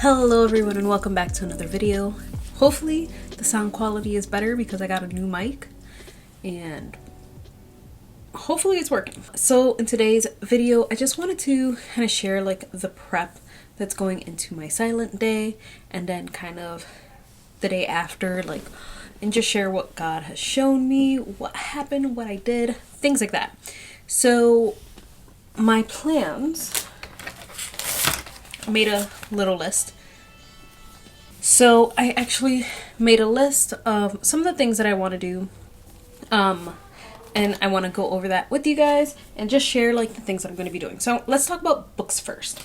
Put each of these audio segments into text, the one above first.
Hello everyone and welcome back to another video. Hopefully the sound quality is better because I got a new mic and hopefully it's working. So in today's video I just wanted to kind of share like the prep that's going into my silent day and then kind of the day after, like, and just share what God has shown me, what happened, what I did, things like that. So my plans, I made a little list. So I actually made a list of some of the things that I want to do, and I want to go over that with you guys and just share like the things that I'm going to be doing. So let's talk about books first.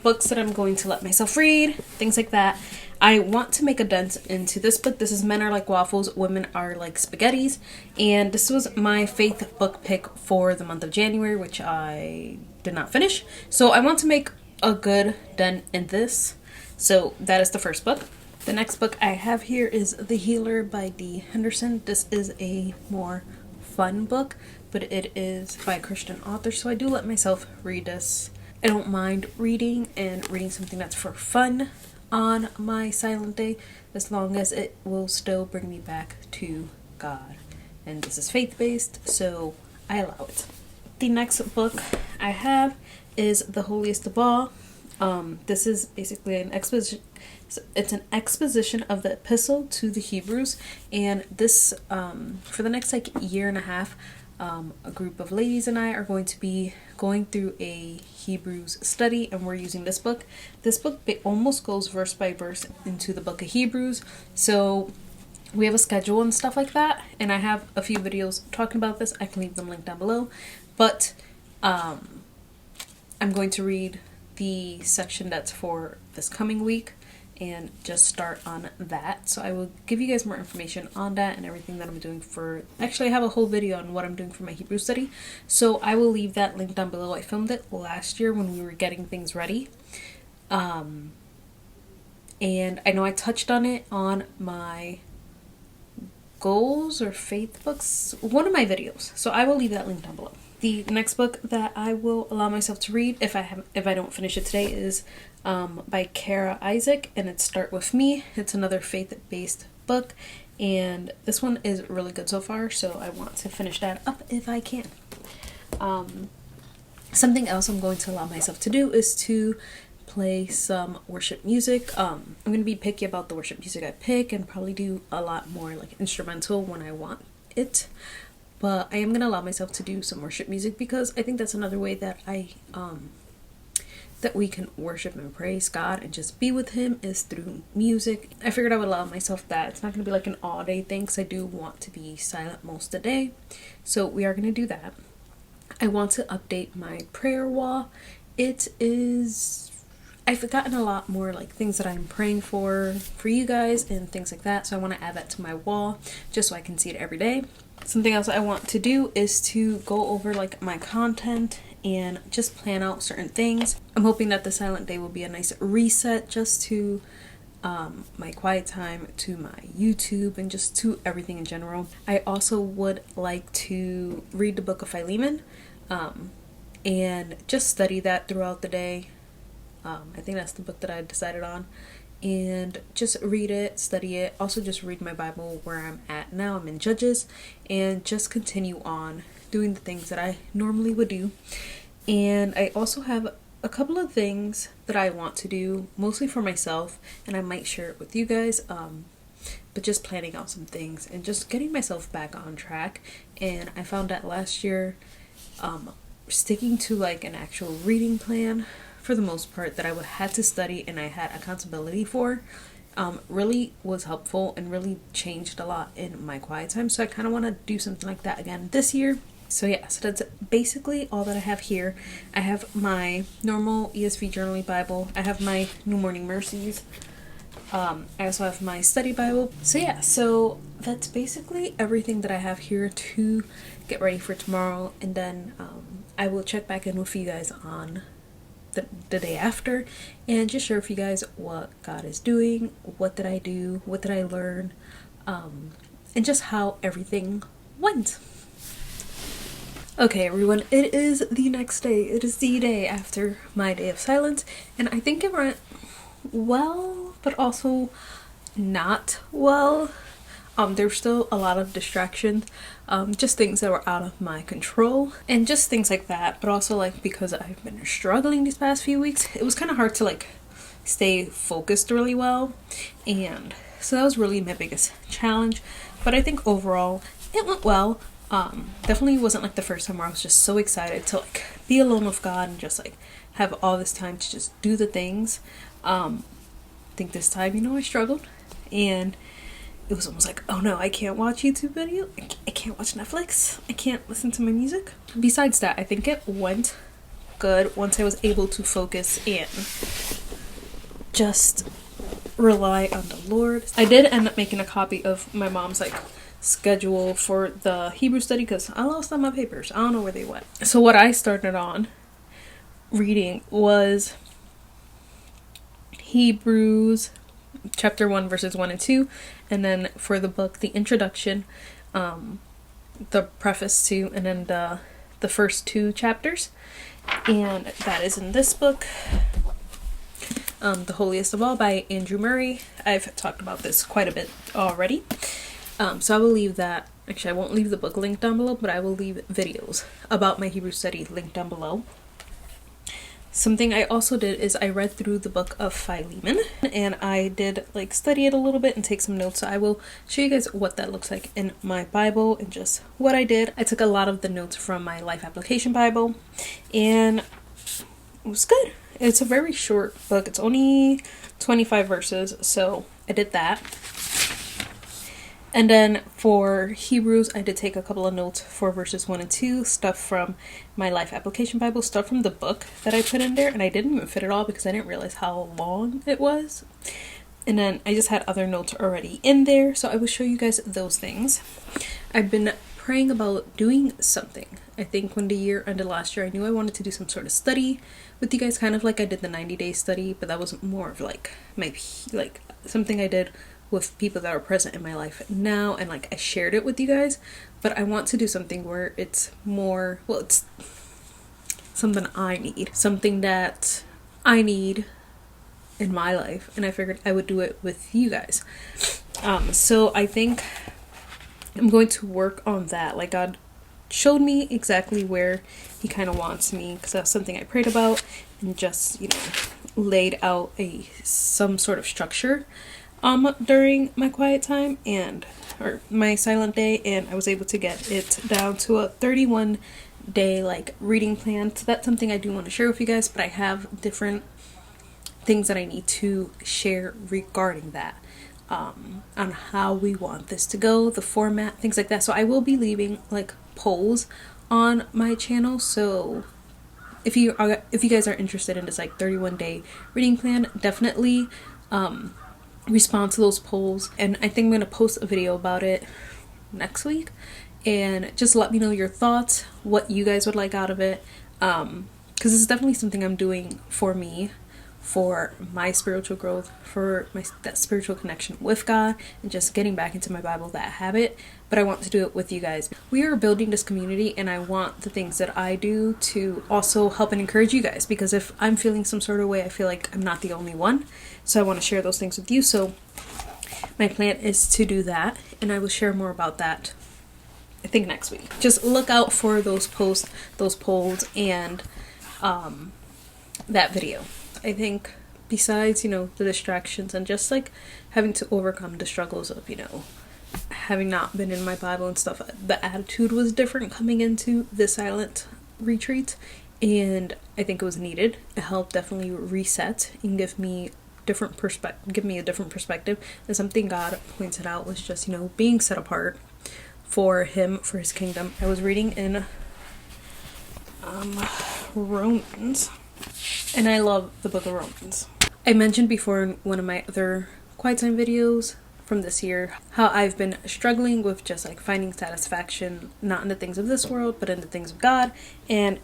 Books that I'm going to let myself read, things like that. I want to make a dent into this book. This is Men Are Like Waffles, Women Are Like Spaghettis, and this was my faith book pick for the month of January, which I did not finish. So I want to make a good dent in this. So that is the first book. The next book I have here is The Healer by D. Henderson. This is a more fun book, but it is by a Christian author, so I do let myself read this. I don't mind reading and reading something that's for fun on my silent day, as long as it will still bring me back to God. And this is faith-based, so I allow it. The next book I have is The Holiest of All. This is basically an exposition. It's an exposition of the epistle to the Hebrews, and this for the next like year and a half, a group of ladies and I are going to be going through a Hebrews study, and we're using this book. This book almost goes verse by verse into the book of Hebrews, so we have a schedule and stuff like that, and I have a few videos talking about this. I can leave them linked down below, but I'm going to read the section that's for this coming week and just start on that. So I will give you guys more information on that and everything that I'm doing for, actually I have a whole video on what I'm doing for my Hebrew study, so I will leave that link down below. I filmed it last year when we were getting things ready, and I know I touched on it on my goals or faith books, one of my videos, so I will leave that link down below. The next book that I will allow myself to read, if I don't finish it today, is by Kara Isaac, and it's Start With Me. It's another faith-based book, and this one is really good so far, so I want to finish that up if I can. Something else I'm going to allow myself to do is to play some worship music. I'm going to be picky about the worship music I pick and probably do a lot more like instrumental when I want it. But I am going to allow myself to do some worship music because I think that's another way that that we can worship and praise God and just be with Him is through music. I figured I would allow myself that. It's not going to be like an all day thing because I do want to be silent most of the day. So we are going to do that. I want to update my prayer wall. I've forgotten a lot more like things that I'm praying for you guys and things like that. So I want to add that to my wall just so I can see it every day. Something else I want to do is to go over like my content and just plan out certain things. I'm hoping that the silent day will be a nice reset just to my quiet time, to my YouTube, and just to everything in general. I also would like to read the book of Philemon and just study that throughout the day. I think that's the book that I decided on. And just read it, study it. Also just read my Bible where I'm at now. I'm in Judges, and just continue on doing the things that I normally would do. And I also have a couple of things that I want to do, mostly for myself, and I might share it with you guys, but just planning out some things and just getting myself back on track. And I found that last year, sticking to like an actual reading plan for the most part that I had to study and I had accountability for, really was helpful and really changed a lot in my quiet time. So I kind of want to do something like that again this year. So yeah, so that's basically all that I have here. I have my normal ESV journaling Bible. I have my New Morning Mercies. I also have my study Bible. So yeah, so that's basically everything that I have here to get ready for tomorrow. And then I will check back in with you guys on the day after and just share with you guys what God is doing, what did I do, what did I learn, and just how everything went. Okay, everyone, it is the next day. It is the day after my day of silence, and I think it went well, but also not well. There's still a lot of distractions, just things that were out of my control, and just things like that. But also, like, because I've been struggling these past few weeks, it was kind of hard to like stay focused really well, and so that was really my biggest challenge. But I think overall it went well. Definitely wasn't like the first time where I was just so excited to like be alone with God and just like have all this time to just do the things. I think this time, I struggled, and it was almost like, oh no, I can't watch YouTube video. I can't watch Netflix. I can't listen to my music. Besides that, I think it went good once I was able to focus and just rely on the Lord. I did end up making a copy of my mom's like schedule for the Hebrew study because I lost all my papers. I don't know where they went. So what I started on reading was Hebrews chapter 1 verses 1 and 2, and then for the book, the introduction, the preface to, and then the first 2 chapters, and that is in this book, The Holiest of All by Andrew Murray. I've talked about this quite a bit already, so I will leave that. Actually, I won't leave the book link down below, but I will leave videos about my Hebrew study linked down below. Something I also did is I read through the book of Philemon, and I did like study it a little bit and take some notes. So I will show you guys what that looks like in my Bible and just what I did. I took a lot of the notes from my Life Application Bible, and it was good. It's a very short book. It's only 25 verses, so I did that. And then for Hebrews, I did take a couple of notes for verses 1 and 2, stuff from my Life Application Bible, stuff from the book that I put in there, and I didn't even fit it all because I didn't realize how long it was. And then I just had other notes already in there, so I will show you guys those things. I've been praying about doing something. I think when the year ended last year, I knew I wanted to do some sort of study with you guys, kind of like I did the 90-day study, but that was more of like something I did with people that are present in my life now, and like I shared it with you guys. But I want to do something where it's more, well, it's something that I need in my life, and I figured I would do it with you guys. So I think I'm going to work on that. Like, God showed me exactly where he kind of wants me, because that's something I prayed about and just laid out some sort of structure during my quiet time or my silent day, and I was able to get it down to a 31-day like reading plan. So that's something I do want to share with you guys, but I have different things that I need to share regarding that, on how we want this to go, the format, things like that. So I will be leaving like polls on my channel, so if you guys are interested in this like 31-day reading plan, definitely respond to those polls, and I think I'm gonna post a video about it next week, and just let me know your thoughts, what you guys would like out of it, because this is definitely something I'm doing for me, for my spiritual growth, for that spiritual connection with God, and just getting back into my Bible, that habit. But I want to do it with you guys. We are building this community, and I want the things that I do to also help and encourage you guys, because if I'm feeling some sort of way, I feel like I'm not the only one. So I want to share those things with you. So my plan is to do that, and I will share more about that, I think, next week. Just look out for those posts, those polls, and that video. I think besides, the distractions and just like having to overcome the struggles of, having not been in my Bible and stuff, the attitude was different coming into the silent retreat, and I think it was needed. It helped definitely reset and give me a different perspective. And something God pointed out was just, being set apart for him, for his kingdom. I was reading in Romans, and I love the book of Romans. I mentioned before in one of my other quiet time videos from this year how I've been struggling with just like finding satisfaction not in the things of this world but in the things of God. And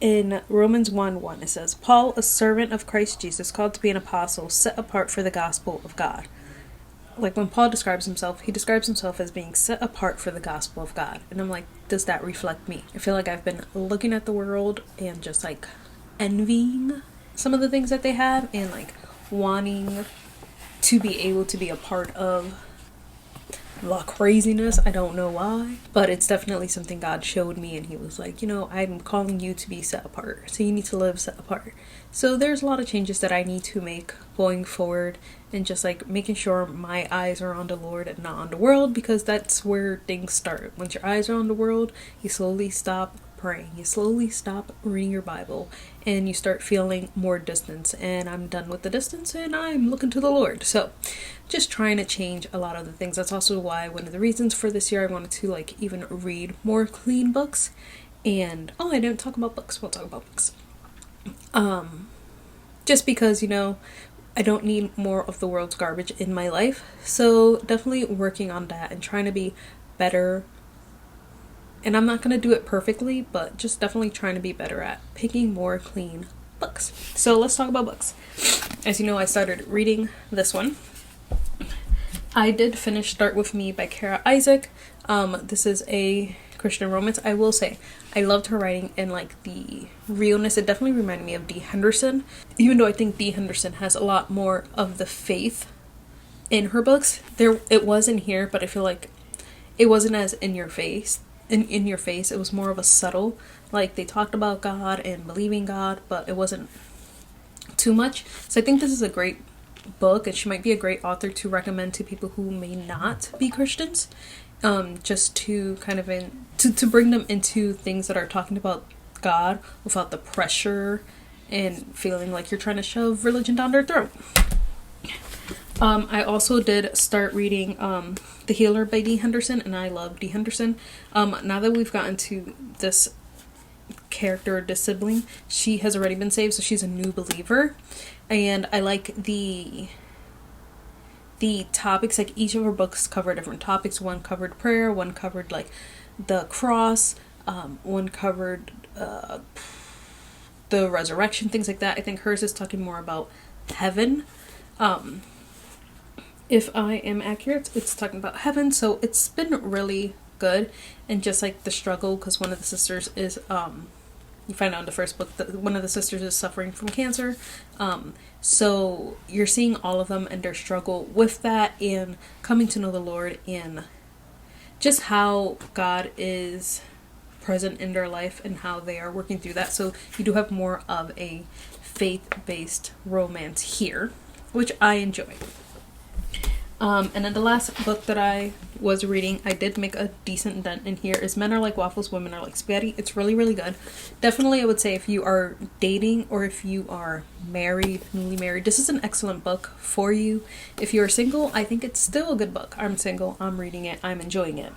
in Romans 1:1 it says, Paul, a servant of Christ Jesus, called to be an apostle, set apart for the gospel of God. like when Paul describes himself, he describes himself as being set apart for the gospel of God. And I'm like, does that reflect me? I feel like I've been looking at the world and just like envying some of the things that they have and like wanting to be able to be a part of the craziness. I don't know why, but it's definitely something God showed me, and he was like, you know, I'm calling you to be set apart, so you need to live set apart. So there's a lot of changes that I need to make going forward, and just like making sure my eyes are on the Lord and not on the world, because that's where things start. Once your eyes are on the world, you slowly stop praying, you slowly stop reading your Bible, and you start feeling more distance. And I'm done with the distance and I'm looking to the Lord. So just trying to change a lot of the things. That's also why one of the reasons for this year I wanted to like even read more clean books. And I didn't talk about books. We'll talk about books. Just because, you know, I don't need more of the world's garbage in my life. So definitely working on that and trying to be better. And I'm not going to do it perfectly, but just definitely trying to be better at picking more clean books. So let's talk about books. As you know, I started reading this one. I did finish Start With Me by Kara Isaac. This is a Christian romance. I will say, I loved her writing and like the realness. It definitely reminded me of Dee Henderson. Even though I think Dee Henderson has a lot more of the faith in her books. It was in here, but I feel like it wasn't as in your face. In your face, it was more of a subtle, like they talked about God and believing God, but it wasn't too much. So I think this is a great book, and she might be a great author to recommend to people who may not be Christians, just to kind of to bring them into things that are talking about God without the pressure and feeling like you're trying to shove religion down their throat. I also did start reading The Healer by Dee Henderson, and I love Dee Henderson. Now that we've gotten to this character, this sibling, she has already been saved, so she's a new believer. And I like the topics, like each of her books cover different topics. One covered prayer, one covered like the cross, one covered the resurrection, things like that. I think hers is talking more about heaven. If I am accurate, it's talking about heaven. So it's been really good, and just like the struggle, because one of the sisters is you find out in the first book that one of the sisters is suffering from cancer. So you're seeing all of them and their struggle with that, and coming to know the Lord, and just how God is present in their life and how they are working through that. So you do have more of a faith-based romance here, which I enjoy. And then the last book that I was reading, I did make a decent dent in here, is Men Are Like Waffles, Women Are Like Spaghetti. It's really, really good. Definitely, I would say if you are dating or if you are married, newly married, this is an excellent book for you. If you're single, I think it's still a good book. I'm single, I'm reading it, I'm enjoying it.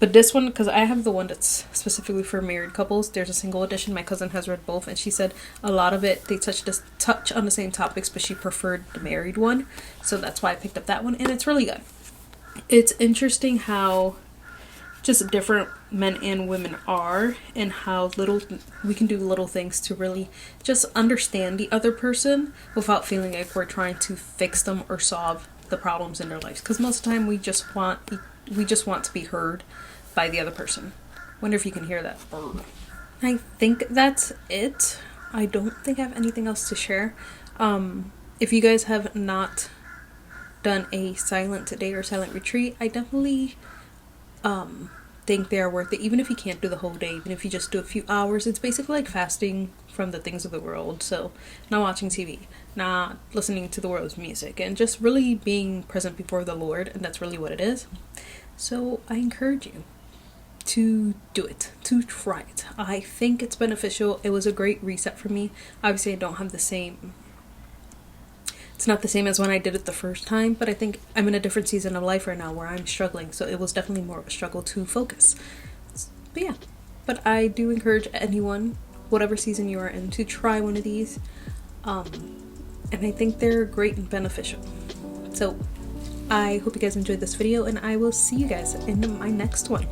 But this one, because I have the one that's specifically for married couples, there's a single edition. My cousin has read both, and she said a lot of it, they touch on the same topics, but she preferred the married one. So that's why I picked up that one, and it's really good. It's interesting how just different men and women are, and how little we can do little things to really just understand the other person without feeling like we're trying to fix them or solve the problems in their lives. Because most of the time we just want to be heard by the other person. Wonder if you can hear that bird. I think that's it. I don't think I have anything else to share. If you guys have not done a silent day or silent retreat, I definitely think they are worth it. Even if you can't do the whole day, even if you just do a few hours, it's basically like fasting from the things of the world. So not watching TV, not listening to the world's music, and just really being present before the Lord. And that's really what it is. So I encourage you to do it, to try it. I think it's beneficial. It was a great reset for me. Obviously I don't have it's not the same as when I did it the first time, but I think I'm in a different season of life right now where I'm struggling, so it was definitely more of a struggle to focus. But yeah, but I do encourage anyone, whatever season you are in, to try one of these, and I think they're great and beneficial. So I hope you guys enjoyed this video, and I will see you guys in my next one.